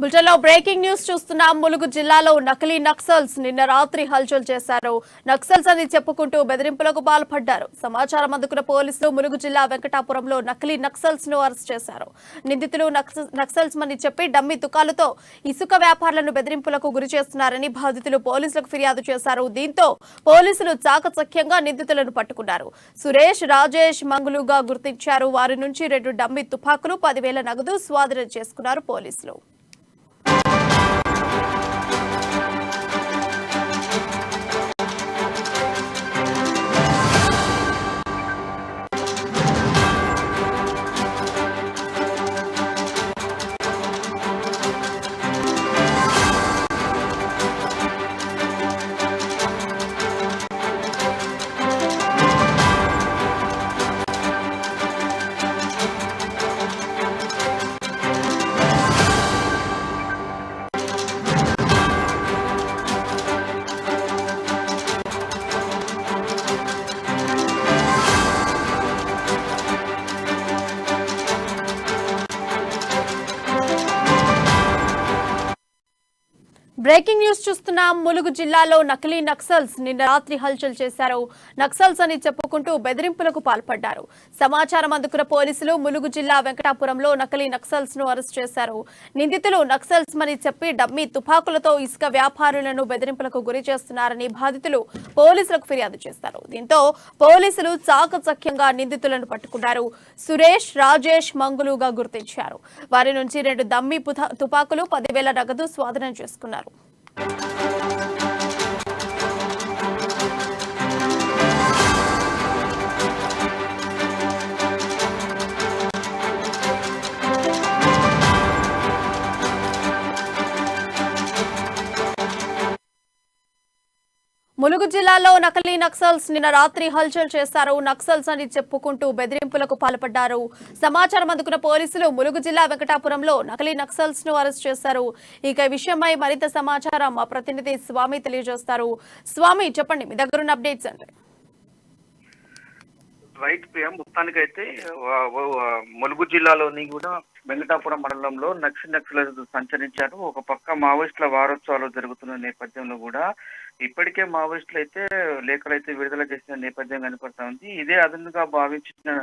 బులెటిన్లో breaking news చూస్తున్నాం. ములుగు జిల్లాలో నకిలీ నక్సల్స్ నిన్న రాత్రి హల్చల్ చేశారు. నక్సల్స్ అని చెప్పుకుంటూ బెదిరింపులకు పాల్పడ్డారు. సమాచారం అందుకున్న పోలీసులు ములుగు జిల్లా వెంకటాపురంలో నకిలీ నక్సల్స్ ను అరెస్ట్ చేశారు. నిందితులు నక్సల్స్ అని చెప్పి డమ్మి తుకాలతో ఇసుక వ్యాపారులను బెదిరింపులకు గురి చేస్తున్నారని బాధితులు పోలీసులకు ఫిర్యాదు చేశారు. దీంతో పోలీసులు చాకచక్యంగా నిందితులను పట్టుకున్నారు. సురేష్, రాజేష్ మంగులుగా గుర్తించారు. వారి నుంచి 2 డమ్మి తుపాకులు, 10,000 నగదు స్వాధీనం చేసుకున్నారు పోలీసులు. బ్రేకింగ్ న్యూస్ చూస్తున్నాం. ములుగు జిల్లాలో నకిలీ నక్సల్స్ నిన్న రాత్రి హల్చల్ చేశారు. నక్సల్స్ అని చెప్పుకుంటూ బెదిరింపులకు పాల్పడ్డారు. సమాచారం అందుకున్న పోలీసులు ములుగు జిల్లా వెంకటాపురంలో నకిలీ నక్సల్స్ ను అరెస్ట్ చేశారు. నిందితులు నక్సల్స్ అని చెప్పి డమ్మీ తుపాకులతో ఇసుక వ్యాపారులను బెదిరింపులకు గురి చేస్తున్నారని బాధితులు పోలీసులకు ఫిర్యాదు చేశారు. దీంతో పోలీసులు చాకచక్యంగా నిందితులను పట్టుకున్నారు. సురేష్, రాజేష్ మంగులుగా గుర్తించారు. వారి నుంచి 2 డమ్మీ తుపాకులు, 10,000 నగదు స్వాధీనం చేసుకున్నారు. ములుగు జిల్లాలో నకిలీ నక్సల్స్ నిన్న రాత్రి హల్చల్ చేశారు. నక్సల్స్ అని చెప్పుకుంటూ బెదిరింపులకు పాల్పడ్డారు. సమాచారం అందుకున్న పోలీసులు ములుగు జిల్లా వెంకటాపురంలో నకిలీ నక్సల్స్ ను అరెస్ట్ చేశారు. ఇక ఈ విషయమై మరింత సమాచారం మా ప్రతినిధి స్వామి తెలియజేస్తారు. స్వామి, చెప్పండి, మీ దగ్గరున్న అప్డేట్స్ అంటే. రైట్ ప్రియం, మొత్తానికైతే ములుగు జిల్లాలోని కూడా వెంకటాపురం మండలంలో నక్సలైట్లు సంచరించారు. ఒక పక్క మావోయిస్టుల వారోత్సవాలు జరుగుతున్న నేపథ్యంలో కూడా ఇప్పటికే మావోయిస్టులు అయితే లేఖలు అయితే విడుదల చేసిన నేపథ్యం కనపడతా ఉంది. ఇదే అదనుగా భావించిన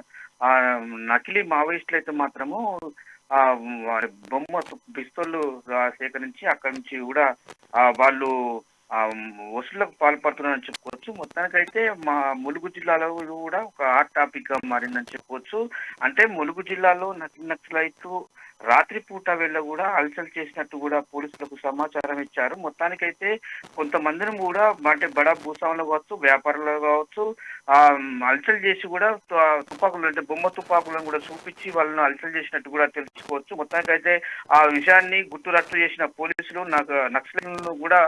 నకిలీ మావోయిస్టులు అయితే మాత్రము బొమ్మ పిస్తోళ్లు సేకరించి అక్కడి నుంచి కూడా వాళ్ళు వసూళ్లకు పాల్పడుతున్నారని చెప్పుకోవచ్చు. మొత్తానికైతే మా ములుగు జిల్లాలో కూడా ఒక హాట్ టాపిక్ గా మారిందని చెప్పుకోవచ్చు. అంటే ములుగు జిల్లాలో నక్సలైట్లు రాత్రిపూట వేళ కూడా హల్చల్ చేసినట్టు కూడా పోలీసులకు సమాచారం ఇచ్చారు. మొత్తానికైతే కొంతమందిని కూడా అంటే బడా భూస్వాములు కావచ్చు, వ్యాపారులు కావచ్చు, హల్చల్ చేసి కూడా తుపాకులు అంటే బొమ్మ తుపాకులను కూడా చూపించి వాళ్ళను హల్చల్ చేసినట్టు కూడా తెలుసుకోవచ్చు. మొత్తానికైతే ఆ విషయాన్ని గుర్తురట్టు చేసిన పోలీసులు నక్సలైట్లను కూడా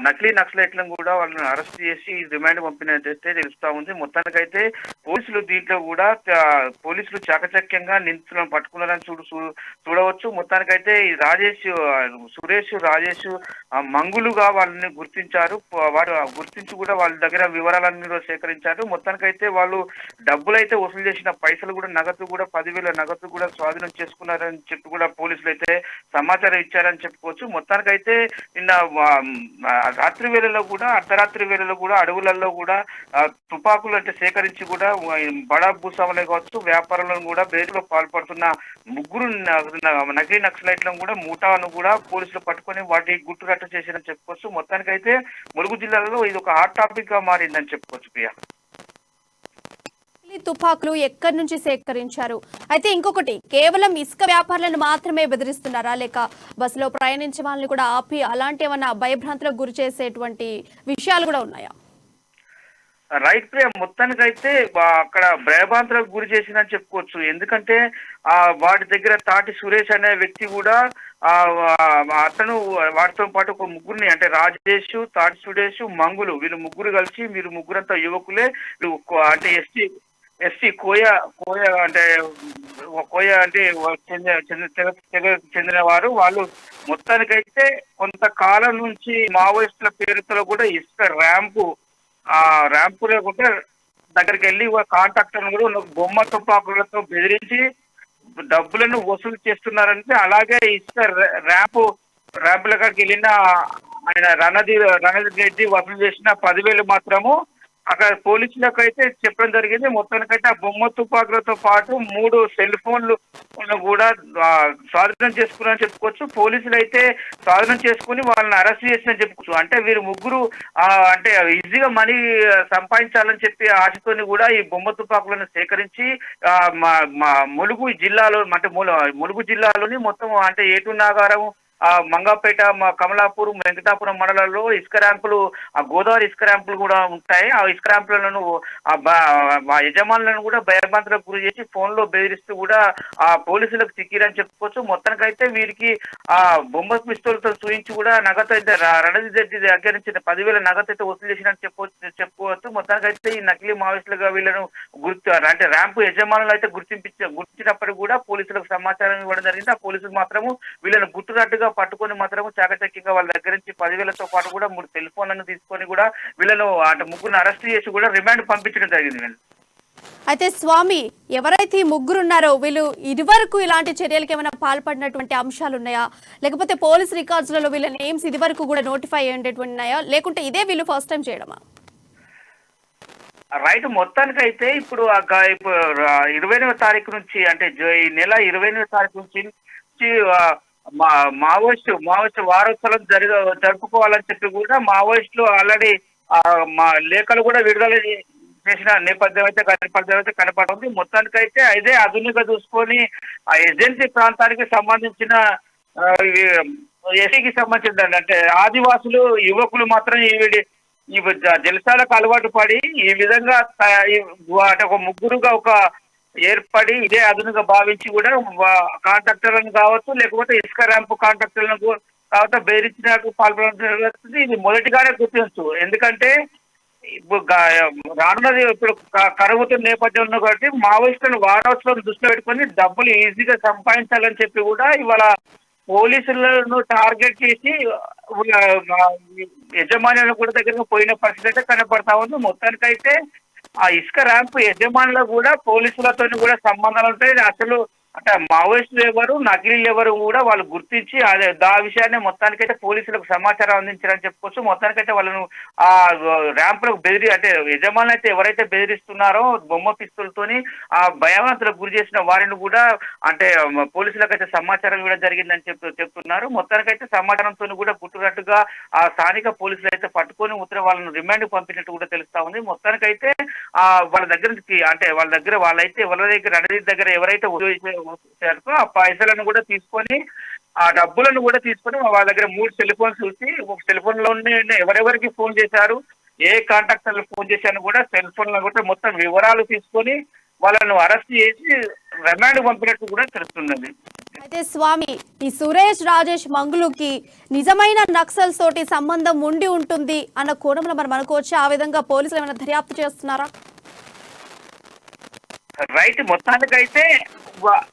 నకిలీ నక్సలైట్లను కూడా వాళ్ళని అరెస్ట్ చేసి రిమాండ్ పంపినట్టయితే తెలుస్తా ఉంది. మొత్తానికైతే పోలీసులు దీంట్లో కూడా పోలీసులు చాకచక్యంగా నిందితులను పట్టుకున్నారని చూడవచ్చు. మొత్తానికైతే సురేష్, రాజేష్ మంగులుగా వాళ్ళని గుర్తించారు. వారు గుర్తించి కూడా వాళ్ళ దగ్గర వివరాలన్నీ కూడా సేకరించారు. మొత్తానికైతే వాళ్ళు డబ్బులు అయితే వసూలు చేసిన పైసలు కూడా నగదు కూడా 10,000 నగదు కూడా స్వాధీనం చేసుకున్నారని చెప్పి కూడా పోలీసులు అయితే సమాచారం ఇచ్చారని చెప్పుకోవచ్చు. మొత్తానికైతే నిన్న రాత్రి వేళలో కూడా అర్ధరాత్రి వేళలో కూడా అడవులలో కూడా తుపాకులు అంటే సేకరించి కూడా బడా భూస్వాములే కావచ్చు, వ్యాపారులను కూడా బెదిరింపులకు పాల్పడుతున్న 3 నకిలీ నక్సలైట్లను కూడా ముఠాను కూడా పోలీసులు పట్టుకొని వాటి గుట్టురట్టు చేశారని చెప్పుకోవచ్చు. మొత్తానికైతే ములుగు జిల్లాలో ఇది ఒక హాట్ టాపిక్ గా మారిందని చెప్పుకోవచ్చు. ప్రియా, తుపాకులు ఎక్కడి నుంచి సేకరించారు? అయితే ఇంకొకటి, కేవలం ఇసుక వ్యాపారులను మాత్రమే బెదిరిస్తున్నారా, లేక బస్సులో ప్రయాణించే వాళ్ళని కూడా ఆపి అలాంటి ఏమన్నా భయభ్రాంతులకు గురి చేసేటువంటి విషయాలు కూడా ఉన్నాయా? రైట్ ప్రియ, మొత్తానికైతే అక్కడ భయభ్రాంతులకు గురి చేసిందని చెప్పుకోవచ్చు. ఎందుకంటే వాటి దగ్గర తాటి సురేష్ అనే వ్యక్తి కూడా అతను వాటితో పాటు ఒక ముగ్గురిని అంటే రాజేష్, తాటి సురేష్, మంగులు, వీళ్ళు ముగ్గురు కలిసి మీరు ముగ్గురంతా యువకులే అంటే ఎస్సీ కోయ అంటే చెందిన వారు. వాళ్ళు మొత్తానికైతే కొంతకాలం నుంచి మావోయిస్టుల పేరుతో కూడా ఇసుక ర్యాంపులో కూడా దగ్గరికి వెళ్ళి కాంట్రాక్టర్ను కూడా బొమ్మ తుపాకులతో బెదిరించి డబ్బులను వసూలు చేస్తున్నారంటే, అలాగే ఇసుక ర్యాంపు ర్యాంపుల కాడికి వెళ్ళిన ఆయన రణధీర్ రెడ్డి వసూలు చేసిన 10,000 మాత్రము అక్కడ పోలీసులకు అయితే చెప్పడం జరిగింది. మొత్తానికైతే ఆ బొమ్మ తుపాకులతో పాటు 3 సెల్ ఫోన్లు కూడా స్వాధీనం చేసుకున్నారని చెప్పుకోవచ్చు. పోలీసులు అయితే స్వాధీనం చేసుకుని వాళ్ళని అరెస్ట్ చేసినని చెప్పుకోవచ్చు. అంటే వీరు ముగ్గురు అంటే ఈజీగా మనీ సంపాదించాలని చెప్పి ఆశతోని కూడా ఈ బొమ్మ తుపాకులను సేకరించి ములుగు జిల్లాలో అంటే ములుగు జిల్లాలోని మొత్తం అంటే ఏటూరు నాగారం, మంగాపేట, కమలాపూర్, వెంకటాపురం మండలాల్లో ఇసుక ర్యాంపులు, గోదావరి ఇసుక ర్యాంపులు కూడా ఉంటాయి. ఆ ఇసుక ర్యాంపులను యజమానులను కూడా భయభ్రాంతులకు గురి చేసి ఫోన్లో బెదిరిస్తూ కూడా పోలీసులకు చిక్కిరని చెప్పుకోవచ్చు. మొత్తానికైతే వీరికి బొమ్మ పిస్తోల్తో చూయించి కూడా నగదు అయితే రణధీర్ రెడ్డి దగ్గర నుంచి 10,000 నగదు అయితే వసూలు చేసినట్టు చెప్పుకోవచ్చు. మొత్తానికైతే ఈ నకిలీ మావోయిస్టులుగా వీళ్ళను అంటే ర్యాంపు యజమానులు అయితే గుర్తించినప్పటికీ కూడా పోలీసులకు సమాచారం ఇవ్వడం జరిగింది. ఆ పోలీసులు మాత్రము వీళ్ళను గుట్టునట్టుగా పట్టుకొని మాత్రము చాకచక్యంగా వాళ్ళ దగ్గర నుంచి 10,000తో పాటు కూడా 3 సెల్ ఫోన్లను తీసుకొని కూడా వీళ్ళను అంటే ముగ్గురిని అరెస్ట్ చేసి కూడా రిమాండ్ పంపించడం జరిగింది. అయితే స్వామి, ఎవరైతే ఈ ముగ్గురు ఉన్నారో వీళ్ళు ఇదివరకు ఇలాంటి చర్యలకు ఏమైనా పాల్పడినటువంటి అంశాలు ఉన్నాయా, లేకపోతే పోలీస్ రికార్డ్స్లలో వీళ్ళ నేమ్స్ ఇదివరకు కూడా నోటిఫై అయ్యేటటువంటి ఉన్నాయా, లేకుంటే ఇదే వీళ్ళు ఫస్ట్ టైం చేయడమా? రైట్, మొత్తానికైతే ఇప్పుడు 20వ తారీఖు నుంచి అంటే ఈ నెల 20వ తారీఖు నుంచి మావోయిస్టు వారోత్సవం జరుపుకోవాలని చెప్పి కూడా మావోయిస్టులు ఆల్రెడీ మా లేఖలు కూడా విడుదల చేసిన నేపథ్యం అయితే కనపడుతుంది. మొత్తానికైతే ఇదే అదునుగా చూసుకొని ఆ ఏజెన్సీ ప్రాంతానికి సంబంధించిన ఎస్సీకి సంబంధించిన అంటే ఆదివాసులు యువకులు మాత్రం ఈ జలసాలకు అలవాటు పడి ఈ విధంగా అంటే ఒక ముగ్గురుగా ఏర్పడి ఇదే అదునుగా భావించి కూడా కాంట్రాక్టర్లను కావచ్చు, లేకపోతే ఇసుక ర్యాంపు కాంట్రాక్టర్లను కావచ్చు బెదిరించినట్టు పాల్పడుతుంది. ఇది మొదటిగానే గుర్తించు, ఎందుకంటే ఇప్పుడు రానున్నది ఇప్పుడు కరుగుతున్న నేపథ్యంలో కాబట్టి మావోయిస్టులను వారోత్సవం దృష్టిలో పెట్టుకొని డబ్బులు ఈజీగా సంపాదించాలని చెప్పి కూడా ఇవాళ పోలీసులను టార్గెట్ చేసి యజమానులను కూడా దగ్గరకు పోయిన పరిస్థితి అయితే కనపడతా ఉంది. మొత్తానికైతే ఆ ఇసుక ర్యాంపు యజమానులు కూడా పోలీసులతో కూడా సంబంధాలు ఉంటాయి. అసలు అంటే మావోయిస్టులు ఎవరు, నకిలీలు ఎవరు కూడా వాళ్ళు గుర్తించి ఆ విషయాన్ని మొత్తానికైతే పోలీసులకు సమాచారం అందించారని చెప్పుకోవచ్చు. మొత్తానికైతే వాళ్ళను ఆ ర్యాంపులకు అంటే యజమానులు అయితే ఎవరైతే బెదిరిస్తున్నారో బొమ్మ పిస్తులతోని ఆ భయవంతులకు గురి చేసిన వారిని కూడా అంటే పోలీసులకు అయితే సమాచారం ఇవ్వడం జరిగిందని చెప్తున్నారు. మొత్తానికైతే సమాచారంతో కూడా గుట్టునట్టుగా ఆ స్థానిక పోలీసులు అయితే పట్టుకొని వాళ్ళను రిమాండ్ పంపినట్టు కూడా తెలుస్తా ఉంది. మొత్తానికైతే వాళ్ళ దగ్గర అంటే వాళ్ళైతే ఎవరి దగ్గర రణధీర్ దగ్గర ఎవరైతే ఆ పైసలను కూడా తీసుకొని ఆ డబ్బులను కూడా తీసుకొని వాళ్ళ దగ్గర 3 సెల్ ఫోన్స్ చూసి ఒక సెల్ ఫోన్ లో ఎవరెవరికి ఫోన్ చేశారు, ఏ కాంటాక్టర్లు ఫోన్ చేశారు కూడా సెల్ ఫోన్ లో కూడా మొత్తం వివరాలు తీసుకొని వాళ్ళను అరెస్ట్ చేసి రిమాండ్ పంపినట్టు కూడా తెలుస్తున్నది. అయితే స్వామి, ఈ సురేష్ రాజేష్ మంగులుకి నిజమైన నక్సల్స్ తోటి సంబంధం ఉండి ఉంటుంది అన్న కోణంలో మనం అనుకోవచ్చు. ఆ విధంగా పోలీసులు ఏమైనా దర్యాప్తు చేస్తున్నారా? రైట్, మొత్తానికైతే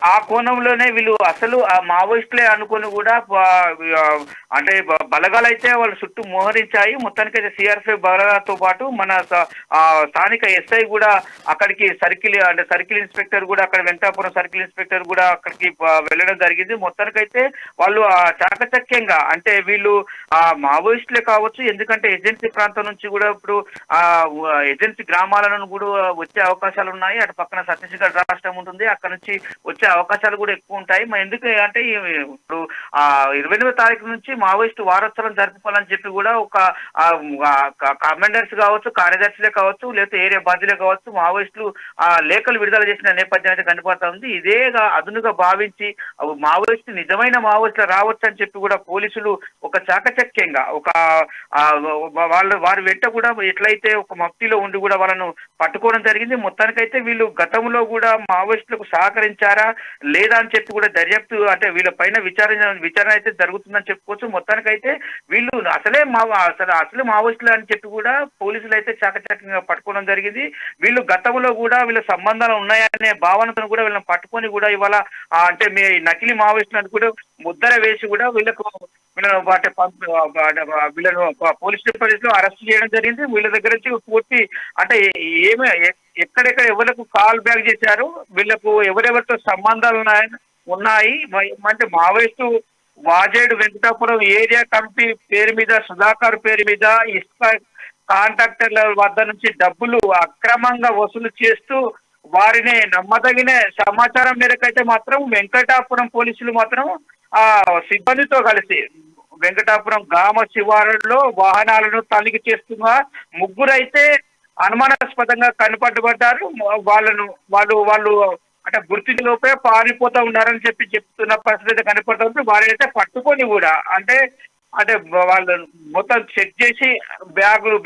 ఆ కోణంలోనే వీళ్ళు అసలు ఆ మావోయిస్టులే అనుకుని కూడా అంటే బలగాలు అయితే వాళ్ళ చుట్టూ మోహరించాయి. మొత్తానికైతే సిఆర్పిఎఫ్ బలగాలతో పాటు మన స్థానిక ఎస్ఐ కూడా అక్కడికి సర్కిల్ ఇన్స్పెక్టర్ కూడా అక్కడ వెంకటాపురం సర్కిల్ ఇన్స్పెక్టర్ కూడా అక్కడికి వెళ్ళడం జరిగింది. మొత్తానికైతే వాళ్ళు చాకచక్యంగా అంటే వీళ్ళు మావోయిస్టులే కావచ్చు, ఎందుకంటే ఏజెన్సీ ప్రాంతం నుంచి కూడా ఇప్పుడు ఏజెన్సీ గ్రామాలను కూడా వచ్చే అవకాశాలు ఉన్నాయి. అటు పక్కన ఛత్తీస్గఢ్ రాష్ట్రం ఉంటుంది, అక్కడ నుంచి వచ్చే అవకాశాలు కూడా ఎక్కువ ఉంటాయి. ఎందుకు అంటే ఇప్పుడు 20వ తారీఖు నుంచి మావోయిస్టు వారోత్సవం జరుపుకోవాలని చెప్పి కూడా ఒక కమాండర్స్ కావచ్చు, కార్యదర్శులే కావచ్చు, లేకపోతే ఏరియా బాధ్యులే కావచ్చు మావోయిస్టులు లేఖలు విడుదల చేసిన నేపథ్యం అయితే కనపడతా ఉంది. ఇదే అదునుగా భావించి మావోయిస్టు నిజమైన మావోయిస్టులు రావచ్చు అని చెప్పి కూడా పోలీసులు ఒక చాకచక్యంగా ఒక వారి వెంట కూడా ఎట్లయితే ఒక మఫ్తీలో ఉండి కూడా వాళ్ళను పట్టుకోవడం జరిగింది. మొత్తానికైతే వీళ్ళు గతంలో కూడా మావోయిస్టులకు సహకరించారా లేదా అని చెప్పి కూడా దర్యాప్తు అంటే వీళ్ళ పైన విచారణ అయితే జరుగుతుందని చెప్పుకోవచ్చు. మొత్తానికైతే వీళ్ళు అసలే మావోయిస్టులు అని చెప్పి కూడా పోలీసులు అయితే చాకచక్యంగా పట్టుకోవడం జరిగింది. వీళ్ళు గతంలో కూడా వీళ్ళ సంబంధాలు ఉన్నాయనే భావనతో కూడా వీళ్ళని పట్టుకొని కూడా ఇవాళ అంటే మీ నకిలీ మావోయిస్టులను కూడా ముద్దర వేసి కూడా వీళ్ళను పోలీస్ డిపార్ట్మెంట్ లో అరెస్ట్ చేయడం జరిగింది. వీళ్ళ దగ్గర నుంచి పూర్తి అంటే ఎక్కడెక్కడ ఎవరికి కాల్ బ్యాక్ చేశారు, వీళ్ళకు ఎవరెవరితో సంబంధాలు ఉన్నాయి అంటే Maoist Vajedu Venkatapuram area committee పేరు మీద సుధాకర్ పేరు మీద ఇసుక కాంట్రాక్టర్ల వద్ద నుంచి డబ్బులు అక్రమంగా వసూలు చేస్తూ వారిని నమ్మదగిన సమాచారం మేరకైతే మాత్రం వెంకటాపురం పోలీసులు మాత్రం ఆ సిబ్బందితో కలిసి వెంకటాపురం గ్రామ శివారులో వాహనాలను తనిఖీ చేస్తున్న ముగ్గురైతే అనుమానాస్పదంగా కనపడ్డారు. వాళ్ళు అంటే గుర్తించలోపే పారిపోతా ఉన్నారని చెప్తున్న పరిస్థితి అయితే కనపడుతుంది. వారైతే పట్టుకొని కూడా అంటే అంటే వాళ్ళు మొత్తం చెక్ చేసి బ్యాగులు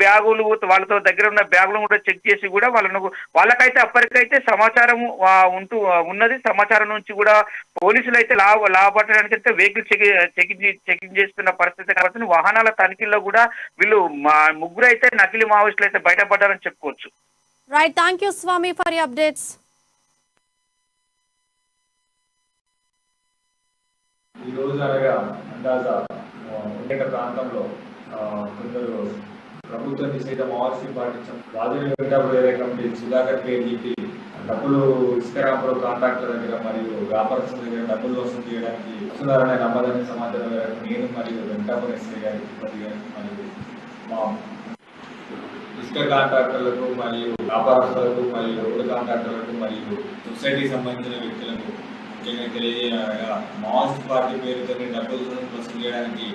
వాళ్ళతో దగ్గర ఉన్న బ్యాగులు కూడా చెక్ చేసి కూడా వాళ్ళకైతే అప్పటికైతే సమాచారం ఉన్నది. సమాచారం నుంచి కూడా పోలీసులు అయితే లాభపట్టడానికి అయితే వెహికల్ చెకింగ్ చేస్తున్న పరిస్థితి కనబడుతుంది. వాహనాల తనిఖీల్లో కూడా వీళ్ళు ముగ్గురు అయితే నకిలీ మావోయిస్టులు అయితే బయటపడ్డారని చెప్పుకోవచ్చు. Right, thank you Swami for you updates. ఈ రోజు అనగా అందాజా ఉండేట ప్రాంతంలో కొందరు ప్రభుత్వ నిషేధ మావోయిస్టు పాటించాం రాజుల వెంకటాపురం ఏరియా కమిటీ సుధాకర్ పేరు చెప్పి డబ్బులు ఇసుకరాంపురం కాంట్రాక్టర్ దగ్గర మరియు వ్యాపారస్తుల దగ్గర డబ్బులు వసూలు చేయడానికి వస్తున్నారనే నమ్మదగిన సమాచారం మేరకు నేను మరియు వెంకటాపురం ఎస్ఐ గారి మరియు మా ఇసుక కాంట్రాక్టర్లకు మరియు వ్యాపారస్తులకు మరియు రోడ్డు కాంట్రాక్టర్లకు మరియు సొసైటీకి సంబంధించిన వ్యక్తులకు ముఖ్యంగా తెలియజేయగా మావోయిస్ట్ పార్టీ పేరుతో డబ్బులు వసూలు చేయడానికి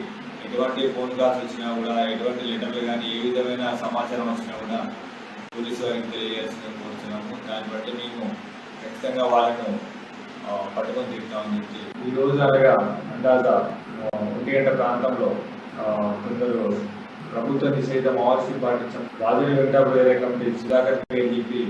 ఎటువంటి ఫోన్ కాల్స్ వచ్చినా కూడా ఎటువంటి లెటర్లు కానీ ఏ విధమైన సమాచారం వచ్చినా కూడా పోలీసు వారికి తెలియజేయాల్సిందిగా కోరుతున్నాము. దాన్ని బట్టి మేము ఖచ్చితంగా వాళ్ళను పట్టుకొని తిరుగుతామని చెప్పి ఈ రోజు అనగా అందాజా 1 గంట ప్రాంతంలో కొందరు ప్రభుత్వ నిషేధ మావోయిస్టు పాటించాం రాజుల వెంకటాపురం ఏరియా కమిటీ సుధాకర్ పేరు చెప్పి